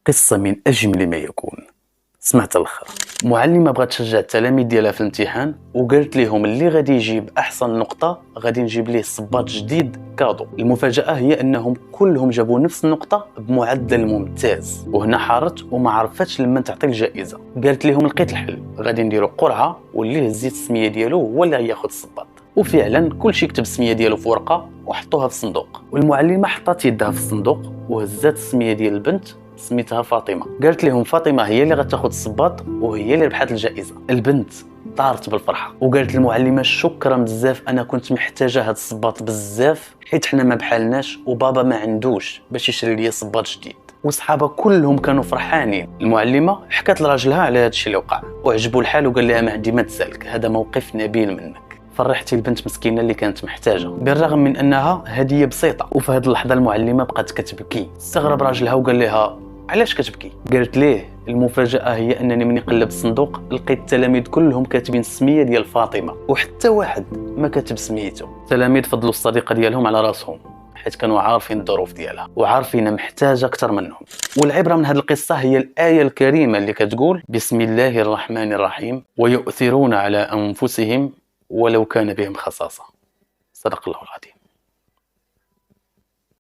قصة من أجمل ما يكون. سمعت الآخر معلمة بغات تشجع التلاميذ ديالها في الامتحان وقالت لهم اللي غادي يجيب أحسن نقطة غادي نجيب ليه صباط جديد كادو. المفاجأة هي أنهم كلهم جابوا نفس النقطة بمعدل ممتاز، وهنا حارت وما عرفتش لما تعطي الجائزة. قالت لهم لقيت الحل، غادي نديروا قرعة واللي هزيت السمية ديالو هو اللي غياخذ الصباط. وفعلا كلشي كتب السميه ديالو في ورقه وحطوها في الصندوق، والمعلمه حطات يدها في الصندوق وهزات السميه ديال البنت سميتها فاطمه. قالت لهم فاطمه هي اللي غتاخذ الصباط وهي اللي ربحت الجائزه. البنت طارت بالفرحه وقالت للمعلمه شكرا بزاف، انا كنت محتاجه هاد الصباط بزاف حيت حنا ما بحالناش وبابا ما عندوش باش يشري لي صباط جديد. وصحابها كلهم كانوا فرحانين. المعلمه حكات لراجلها على هذا الشيء اللي وقع وعجبو الحال وقال لها ما عندي ما تسالك، هذا موقف نبيل منك. فرحتي البنت مسكينه اللي كانت محتاجه بالرغم من انها هديه بسيطه. وفي هذه اللحظه المعلمه بقات كتبكي. استغرب راجلها وقال لها علاش كتبكي؟ قالت ليه المفاجاه هي انني من قلبت الصندوق لقيت التلاميذ كلهم كاتبين السميه ديال فاطمه وحتى واحد ما كاتب سميته. التلاميذ فضلوا الصديقه ديالهم على راسهم حيت كانوا عارفين الظروف ديالها وعارفين محتاجه اكثر منهم. والعبره من هذه القصه هي الايه الكريمه اللي كتقول بسم الله الرحمن الرحيم ويؤثرون على انفسهم ولو كان بهم خصاصة. صدق الله العظيم.